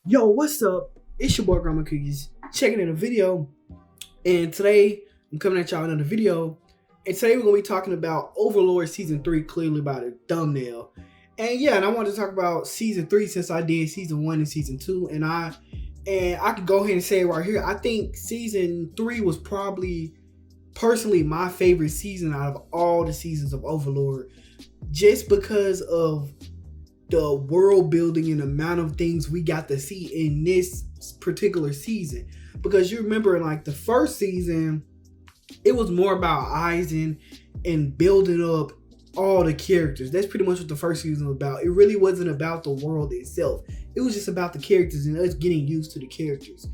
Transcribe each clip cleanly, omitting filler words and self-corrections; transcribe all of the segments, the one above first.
Yo, what's up? It's your boy Grandma Cookies, checking in a video, and today I'm coming at y'all with another video. And today we're gonna be talking about Overlord season 3, clearly by the thumbnail. And yeah, and I wanted to talk about season 3 since I did season 1 and season 2, and I could go ahead and say it right here. I think season 3 was probably personally my favorite season out of all the seasons of Overlord, just because of the world building and amount of things we got to see in this particular season. Because you remember in like the first season, it was more about Eisen and building up all the characters. That's pretty much what the first season was about. It really wasn't about the world itself. It was just about the characters and us getting used to the characters.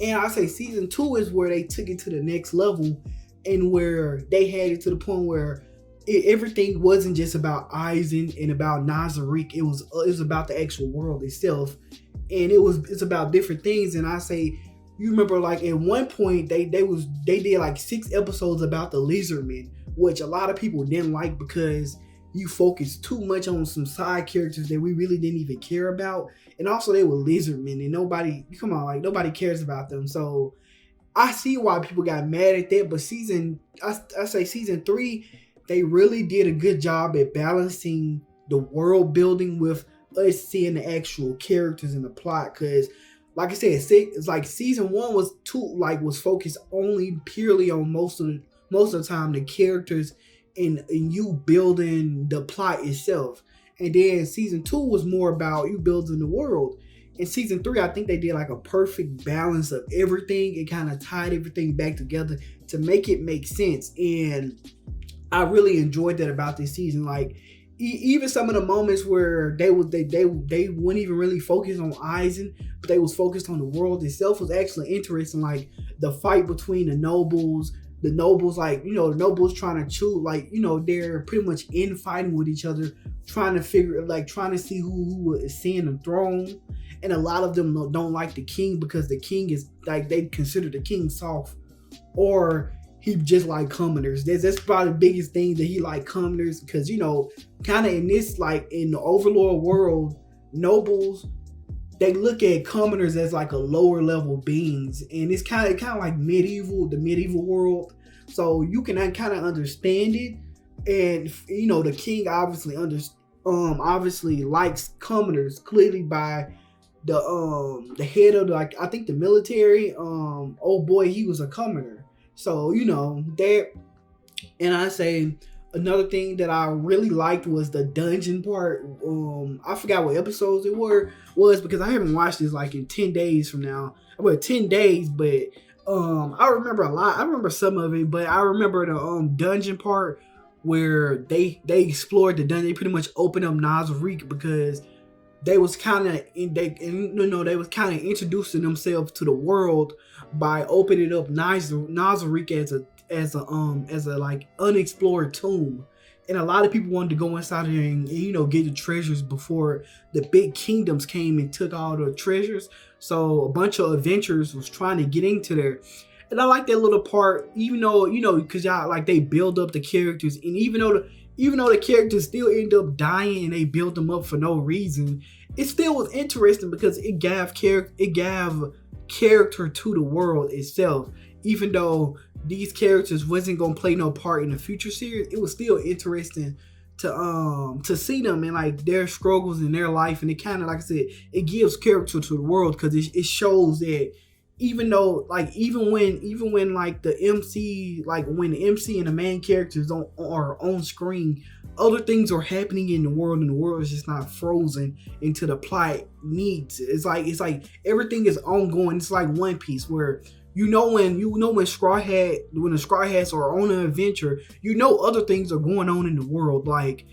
And I say season 2 is where they took it to the next level, and where they had it to the point where everything wasn't just about Eisen and about Nazarick. It was about the actual world itself, and it's about different things. And I say, you remember, like at one point they did like 6 episodes about the Lizardmen, which a lot of people didn't like because you focused too much on some side characters that we really didn't even care about, and also they were Lizardmen, and nobody cares about them. So I see why people got mad at that. But I say season 3, they really did a good job at balancing the world building with us seeing the actual characters in the plot. Because, like I said, it's like season 1 was focused only purely on most of the time the characters and you building the plot itself. And then season 2 was more about you building the world. In season 3, I think they did like a perfect balance of everything. It kind of tied everything back together to make it make sense. And I really enjoyed that about this season. Like even some of the moments where they wouldn't even really focus on Eisen, but they was focused on the world itself, was actually interesting. Like the fight between the nobles, like, the nobles trying to choose, like, they're pretty much infighting with each other, trying to see who is seeing the throne. And a lot of them don't like the king because the king is like, they consider the king soft, or he just like commoners. That's probably the biggest thing, that he like commoners, because kind of in this, like in the Overlord world, nobles, they look at commoners as like a lower level beings, and it's kind of like the medieval world. So you can kind of understand it, and the king obviously likes commoners, clearly by the head of I think the military. Oh boy, he was a commoner. So that. And I say another thing that I really liked was the dungeon part. I forgot what episodes it was because I haven't watched this like in 10 days from now. Well, 10 days, but I remember a lot. I remember some of it, but I remember the dungeon part where they explored the dungeon. They pretty much opened up Nazarick because they was kind of introducing themselves to the world by opening up Nazarick as a like unexplored tomb. And a lot of people wanted to go inside there and get the treasures before the big kingdoms came and took all the treasures. So a bunch of adventurers was trying to get into there. And I like that little part, even though because y'all, like, they build up the characters, and even though the characters still end up dying and they build them up for no reason, it still was interesting because it gave character to the world itself. Even though these characters wasn't gonna play no part in the future series, it was still interesting to see them and like their struggles in their life. And it kind of, like I said, it gives character to the world, because it shows that even when like the MC, like when the MC and the main characters are on screen, other things are happening in the world, and the world is just not frozen into the plot needs. It's like everything is ongoing. It's like One Piece, where when the Straw Hats are on an adventure, other things are going on in the world, like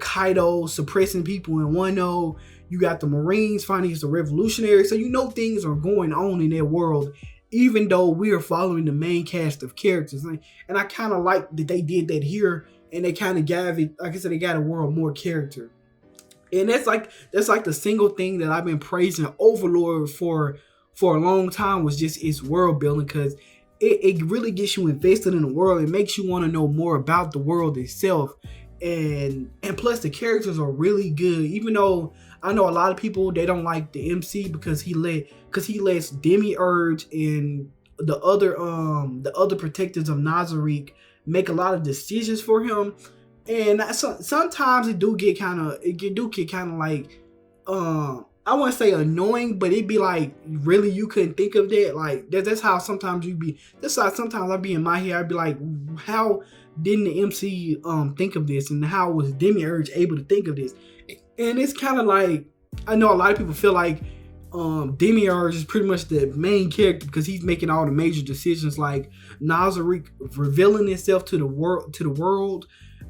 Kaido suppressing people in Wano. You got the Marines fighting against the revolutionaries. So things are going on in their world, even though we are following the main cast of characters. And I kind of like that they did that here, and they kind of gave it, like I said, they got a world more character. And that's like the single thing that I've been praising Overlord for a long time, was just its world building, because it really gets you invested in the world. It makes you want to know more about the world itself. And plus the characters are really good. Even though I know a lot of people, they don't like the MC because he lets Demiurge and the other protectors of Nazarick make a lot of decisions for him, and sometimes it do get kind of like I wouldn't say annoying, but it'd be like, really, you couldn't think of that? Like that's how sometimes that's how sometimes I'd be in my head. I'd be like, how didn't the MC think of this, and how was Demiurge able to think of this? And it's kind of like, I know a lot of people feel like Demiurge is pretty much the main character because he's making all the major decisions, like Nazarick revealing itself to the world.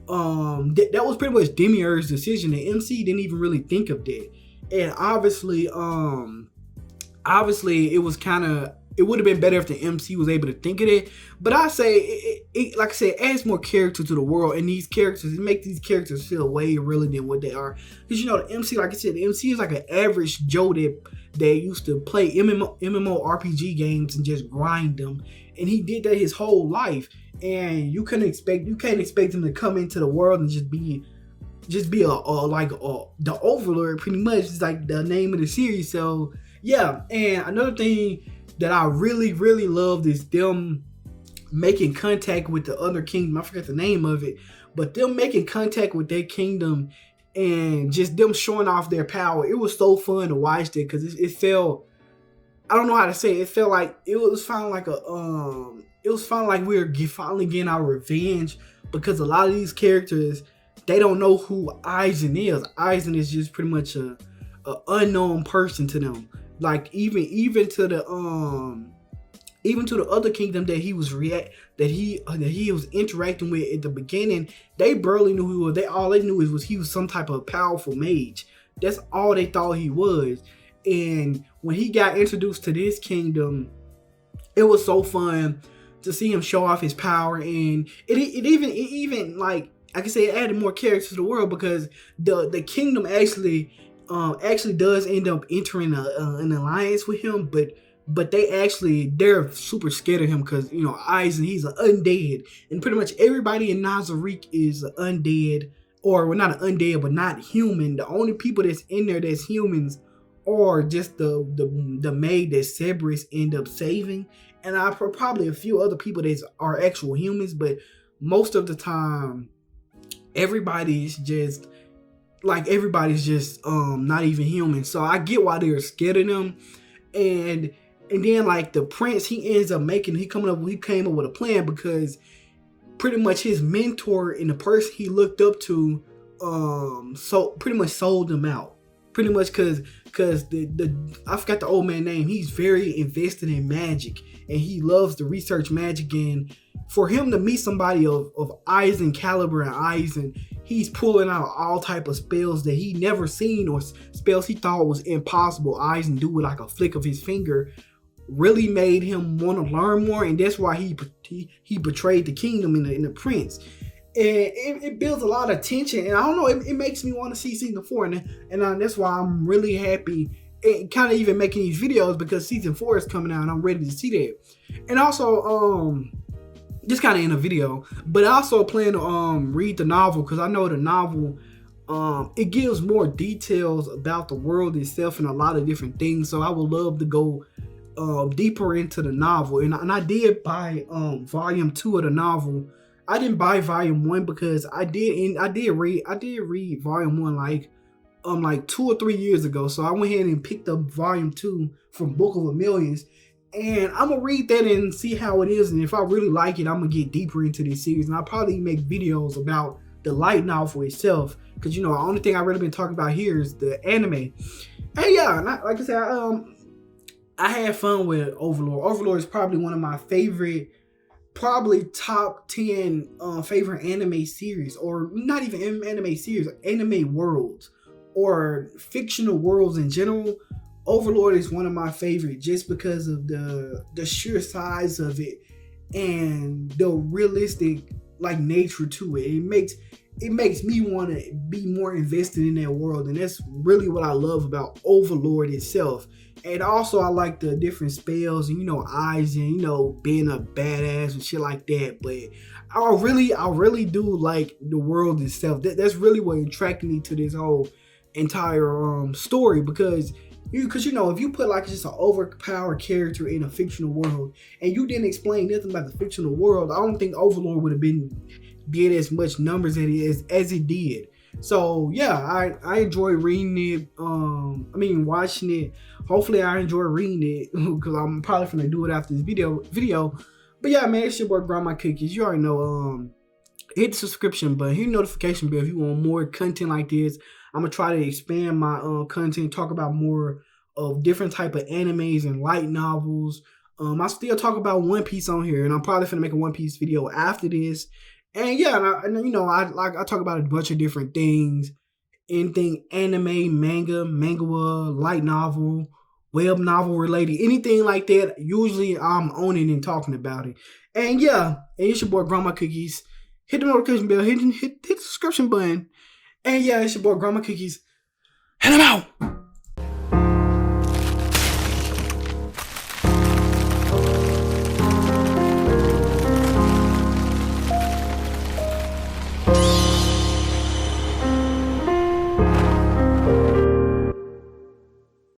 That was pretty much Demiurge's decision. The MC didn't even really think of that, and obviously it was it would have been better if the MC was able to think of it. But I say it like I said, it adds more character to the world, and these characters, it makes these characters feel way realer than what they are. Because the MC, like I said, the MC is like an average Joe that used to play MMORPG games and just grind them, and he did that his whole life. And you can't expect him to come into the world and just be the Overlord. Pretty much is like the name of the series. So yeah, and another thing that I really, really loved is them making contact with the other kingdom. I forgot the name of it, but them making contact with their kingdom and just them showing off their power. It was so fun to watch that because it felt, I don't know how to say it. It felt like it was finally like we were finally getting our revenge, because a lot of these characters, they don't know who Aizen is. Aizen is just pretty much a unknown person to them. Like even to the other kingdom that he was interacting with at the beginning, they barely knew who he was. All they knew was he was some type of powerful mage. That's all they thought he was. And when he got introduced to this kingdom, it was so fun to see him show off his power. And it even like I say, it added more character to the world, because the kingdom actually does end up entering an alliance with him, but they're super scared of him because Aizen, he's an undead, and pretty much everybody in Nazarick is an undead, or well, not an undead, but not human. The only people that's in there that's humans are just the maid that Cerberus end up saving, and probably a few other people that are actual humans, but most of the time everybody's just not even human. So I get why they're scared of them. And then like the prince, he came up with a plan, because pretty much his mentor and the person he looked up to so pretty much sold him out. Pretty much because I forgot the old man's name. He's very invested in magic, and he loves to research magic. And for him to meet somebody of Aizen caliber and Aizen, he's pulling out all type of spells that he never seen, or spells he thought was impossible Aizen do with like a flick of his finger. Really made him want to learn more, and that's why he betrayed the kingdom in the prince. And it builds a lot of tension, and I don't know, it makes me want to see season 4, and that's why I'm really happy and kind of even making these videos, because season 4 is coming out and I'm ready to see that. And also just kind of in a video, but I also plan to read the novel, because I know the novel it gives more details about the world itself and a lot of different things. So I would love to go deeper into the novel, and I did buy volume 2 of the novel. I didn't buy volume 1 because I did read volume 1 like 2 or 3 years ago. So I went ahead and picked up volume 2 from Book of a Millions, and I'm gonna read that and see how it is. And if I really like it, I'm gonna get deeper into this series, and I'll probably make videos about the light novel itself, because the only thing I've really been talking about here is the anime. And yeah, like I said, I had fun with Overlord. Overlord is probably one of my favorite, probably top 10 favorite anime series, or not even anime series, anime worlds, or fictional worlds in general. Overlord is one of my favorite, just because of the sheer size of it and the realistic nature to it. It makes me want to be more invested in that world, and that's really what I love about Overlord itself. And also I like the different spells, and Aizen, being a badass and shit like that. But I really do like the world itself. That's really what attracted me to this whole entire story, because you know, if you put like just an overpowered character in a fictional world and you didn't explain nothing about the fictional world, I don't think Overlord would have did as much numbers as it did. So yeah, I enjoy reading it. Watching it. Hopefully I enjoy reading it because I'm probably gonna do it after this video. But yeah, man, it's your boy Grandma Cookies. You already know. Hit the subscription button, hit the notification bell if you want more content like this. I'm gonna try to expand my content, talk about more of different type of animes and light novels. I still talk about One Piece on here, and I'm probably gonna make a One Piece video after this. And yeah, and you know, I talk about a bunch of different things, anything anime, manga, light novel, web novel related, anything like that. Usually, I'm on it and talking about it. And yeah, and it's your boy Grandma Cookies. Hit the notification bell, hit the subscription button. And yeah, it's your boy Grandma Cookies. And I'm out.